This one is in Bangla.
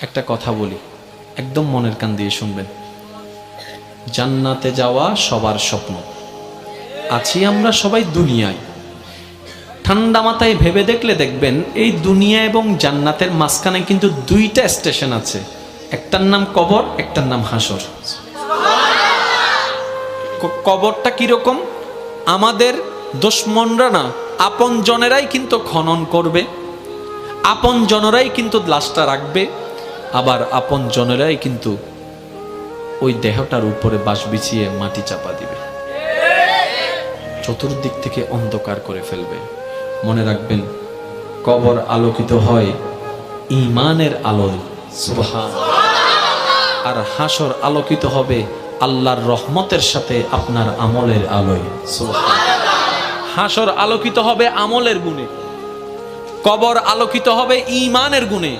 একটা কথা বলি, একদম মনের কান দিয়ে শুনবেন। জান্নাতে যাওয়া সবার স্বপ্ন। আছি আমরা সবাই দুনিয়ায়। ঠান্ডা মাথায় ভেবে দেখলে দেখবেন এই দুনিয়া এবং জান্নাতের মাঝখানে কিন্তু দুইটা স্টেশন আছে, একটার নাম কবর, একটার নাম হাসর। কবরটা কিরকম? আমাদের দুশমনরা না, আপন জনেরাই কিন্তু খনন করবে, আপন জনেরাই কিন্তু লাশটা রাখবে, আবার আপন জনেরাই কিন্তু ওই দেহটার উপরে বাঁশ বিছিয়ে মাটি চাপা দিবে, চতুর্দিক থেকে অন্ধকার করে ফেলবে। মনে রাখবেন, কবর আলোকিত হয় ঈমানের আলোয়, সুবহানাল্লাহ। আর হাসর আলোকিত হবে আল্লাহর রহমতের সাথে আপনার আমলের আলোয়, সুবহানাল্লাহ। হাসর আলোকিত হবে আমলের গুণে, কবর আলোকিত হবে ঈমানের গুণে।